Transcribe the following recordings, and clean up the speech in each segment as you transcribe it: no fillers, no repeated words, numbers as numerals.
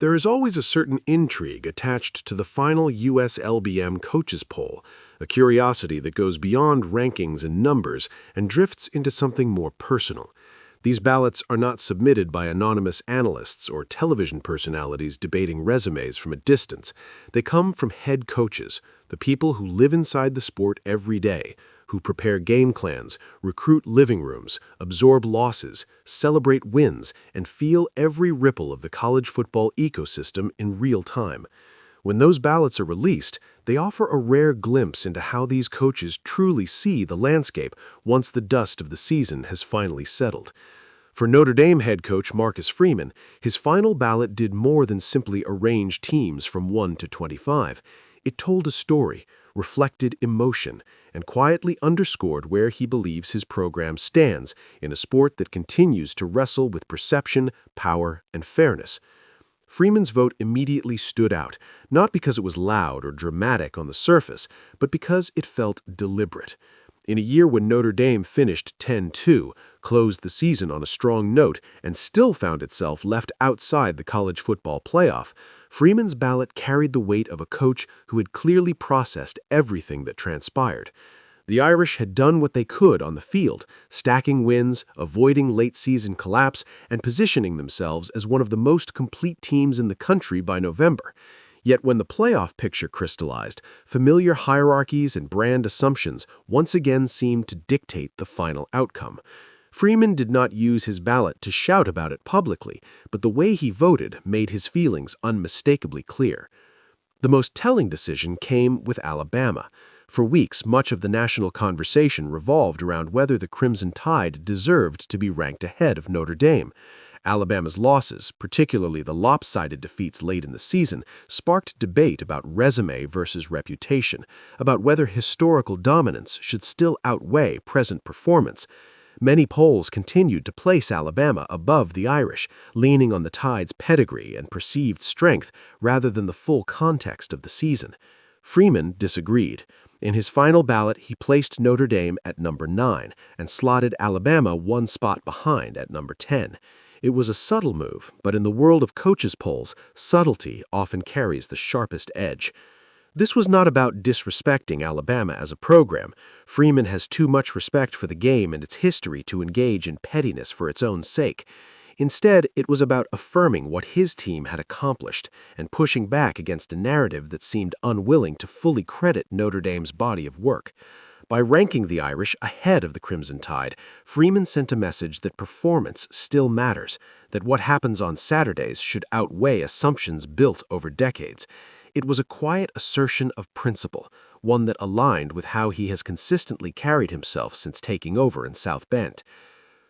There is always a certain intrigue attached to the final US LBM Coaches Poll, a curiosity that goes beyond rankings and numbers and drifts into something more personal. These ballots are not submitted by anonymous analysts or television personalities debating resumes from a distance. They come from head coaches, the people who live inside the sport every day, who prepare game plans, recruit living rooms, absorb losses, celebrate wins, and feel every ripple of the college football ecosystem in real time. When those ballots are released, they offer a rare glimpse into how these coaches truly see the landscape once the dust of the season has finally settled. For Notre Dame head coach Marcus Freeman, his final ballot did more than simply arrange teams from 1 to 25. It told a story, reflected emotion, and quietly underscored where he believes his program stands in a sport that continues to wrestle with perception, power, and fairness. Freeman's vote immediately stood out, not because it was loud or dramatic on the surface, but because it felt deliberate. In a year when Notre Dame finished 10-2, closed the season on a strong note, and still found itself left outside the college football playoff, Freeman's ballot carried the weight of a coach who had clearly processed everything that transpired. The Irish had done what they could on the field, stacking wins, avoiding late-season collapse, and positioning themselves as one of the most complete teams in the country by November. Yet when the playoff picture crystallized, familiar hierarchies and brand assumptions once again seemed to dictate the final outcome. Freeman did not use his ballot to shout about it publicly, but the way he voted made his feelings unmistakably clear. The most telling decision came with Alabama. For weeks, much of the national conversation revolved around whether the Crimson Tide deserved to be ranked ahead of Notre Dame. Alabama's losses, particularly the lopsided defeats late in the season, sparked debate about resume versus reputation, about whether historical dominance should still outweigh present performance. Many polls continued to place Alabama above the Irish, leaning on the Tide's pedigree and perceived strength rather than the full context of the season. Freeman disagreed. In his final ballot, he placed Notre Dame at number 9 and slotted Alabama one spot behind at number 10. It was a subtle move, but in the world of coaches' polls, subtlety often carries the sharpest edge. This was not about disrespecting Alabama as a program. Freeman has too much respect for the game and its history to engage in pettiness for its own sake. Instead, it was about affirming what his team had accomplished and pushing back against a narrative that seemed unwilling to fully credit Notre Dame's body of work. By ranking the Irish ahead of the Crimson Tide, Freeman sent a message that performance still matters, that what happens on Saturdays should outweigh assumptions built over decades. It was a quiet assertion of principle, one that aligned with how he has consistently carried himself since taking over in South Bend.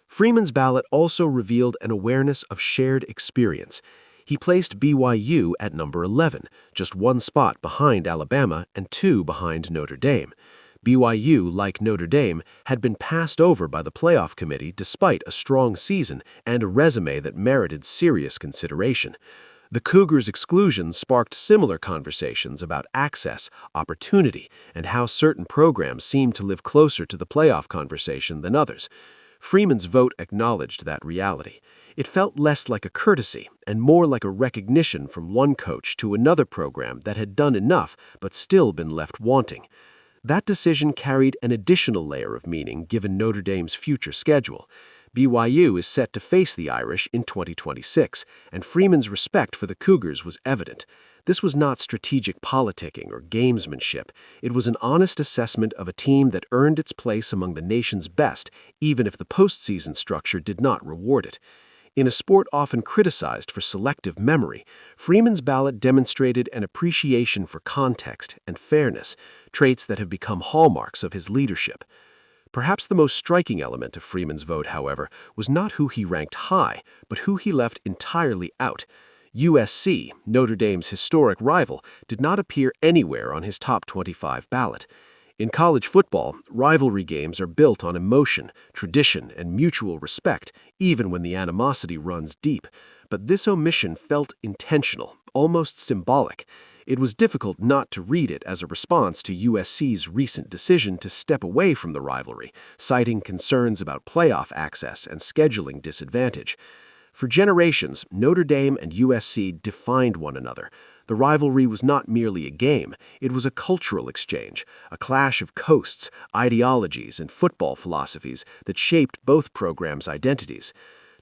Freeman's ballot also revealed an awareness of shared experience. He placed BYU at number 11, just one spot behind Alabama and 2 behind Notre Dame. BYU, like Notre Dame, had been passed over by the playoff committee despite a strong season and a resume that merited serious consideration. The Cougars' exclusion sparked similar conversations about access, opportunity, and how certain programs seemed to live closer to the playoff conversation than others. Freeman's vote acknowledged that reality. It felt less like a courtesy and more like a recognition from one coach to another program that had done enough but still been left wanting. That decision carried an additional layer of meaning given Notre Dame's future schedule. BYU is set to face the Irish in 2026, and Freeman's respect for the Cougars was evident. This was not strategic politicking or gamesmanship. It was an honest assessment of a team that earned its place among the nation's best, even if the postseason structure did not reward it. In a sport often criticized for selective memory, Freeman's ballot demonstrated an appreciation for context and fairness, traits that have become hallmarks of his leadership. Perhaps the most striking element of Freeman's vote, however, was not who he ranked high, but who he left entirely out. USC, Notre Dame's historic rival, did not appear anywhere on his top 25 ballot. In college football, rivalry games are built on emotion, tradition, and mutual respect, even when the animosity runs deep. But this omission felt intentional, almost symbolic. It was difficult not to read it as a response to USC's recent decision to step away from the rivalry, citing concerns about playoff access and scheduling disadvantage. For generations, Notre Dame and USC defined one another. The rivalry was not merely a game, it was a cultural exchange, a clash of coasts, ideologies, and football philosophies that shaped both programs' identities.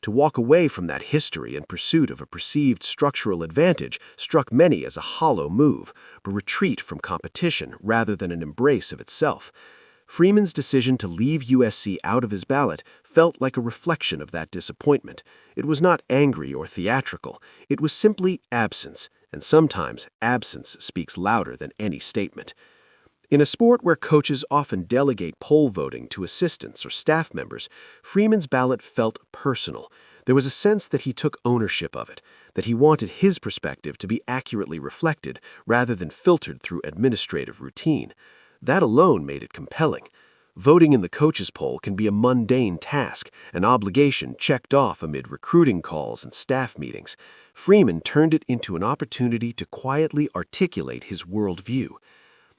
To walk away from that history in pursuit of a perceived structural advantage struck many as a hollow move, a retreat from competition rather than an embrace of itself. Freeman's decision to leave USC out of his ballot felt like a reflection of that disappointment. It was not angry or theatrical, it was simply absence, and sometimes absence speaks louder than any statement. In a sport where coaches often delegate poll voting to assistants or staff members, Freeman's ballot felt personal. There was a sense that he took ownership of it, that he wanted his perspective to be accurately reflected rather than filtered through administrative routine. That alone made it compelling. Voting in the coaches poll can be a mundane task, an obligation checked off amid recruiting calls and staff meetings. Freeman turned it into an opportunity to quietly articulate his worldview.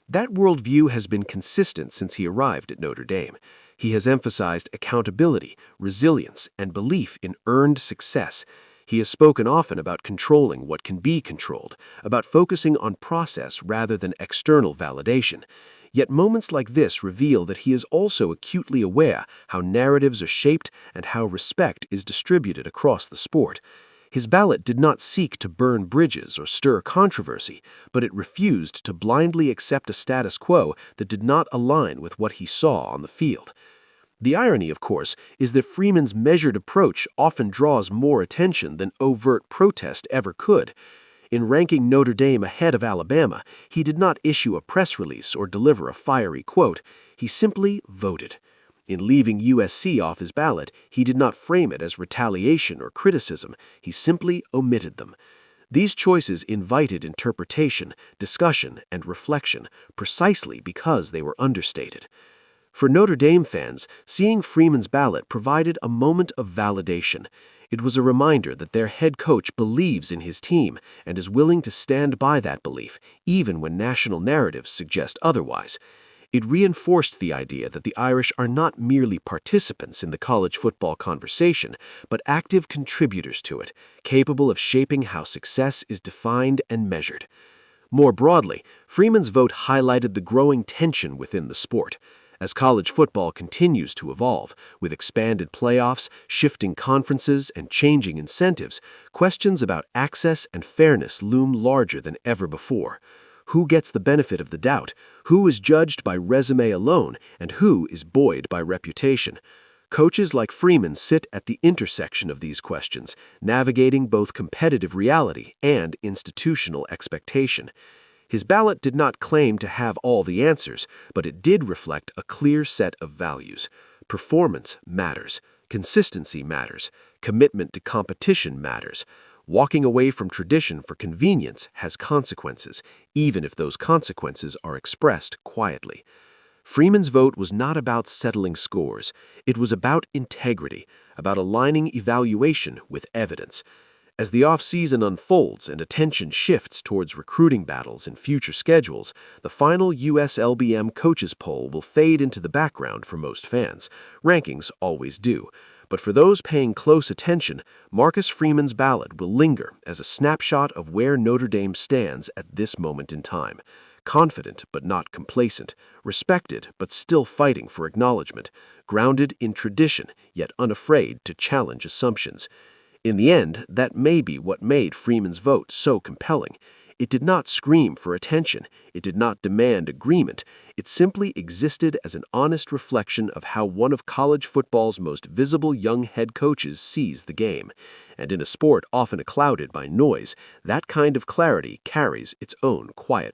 That worldview has been consistent since he arrived at Notre Dame. He has emphasized accountability, resilience, and belief in earned success. He has spoken often about controlling what can be controlled, about focusing on process rather than external validation. Yet moments like this reveal that he is also acutely aware how narratives are shaped and how respect is distributed across the sport. His ballot did not seek to burn bridges or stir controversy, but it refused to blindly accept a status quo that did not align with what he saw on the field. The irony, of course, is that Freeman's measured approach often draws more attention than overt protest ever could. In ranking Notre Dame ahead of Alabama, he did not issue a press release or deliver a fiery quote. He simply voted. In leaving USC off his ballot, he did not frame it as retaliation or criticism. He simply omitted them. These choices invited interpretation, discussion, and reflection, precisely because they were understated. For Notre Dame fans, seeing Freeman's ballot provided a moment of validation. It was a reminder that their head coach believes in his team and is willing to stand by that belief, even when national narratives suggest otherwise. It reinforced the idea that the Irish are not merely participants in the college football conversation, but active contributors to it, capable of shaping how success is defined and measured. More broadly, Freeman's vote highlighted the growing tension within the sport. As college football continues to evolve, with expanded playoffs, shifting conferences, and changing incentives, questions about access and fairness loom larger than ever before. Who gets the benefit of the doubt? Who is judged by resume alone? And who is buoyed by reputation? Coaches like Freeman sit at the intersection of these questions, navigating both competitive reality and institutional expectation. His ballot did not claim to have all the answers, but it did reflect a clear set of values. Performance matters. Consistency matters. Commitment to competition matters. Walking away from tradition for convenience has consequences, even if those consequences are expressed quietly. Freeman's vote was not about settling scores. It was about integrity, about aligning evaluation with evidence. As the off-season unfolds and attention shifts towards recruiting battles and future schedules, the final US LBM Coaches Poll will fade into the background for most fans. Rankings always do. But for those paying close attention, Marcus Freeman's ballot will linger as a snapshot of where Notre Dame stands at this moment in time. Confident but not complacent, respected but still fighting for acknowledgement, grounded in tradition yet unafraid to challenge assumptions. In the end, that may be what made Freeman's vote so compelling. It did not scream for attention. It did not demand agreement. It simply existed as an honest reflection of how one of college football's most visible young head coaches sees the game. And in a sport often clouded by noise, that kind of clarity carries its own quiet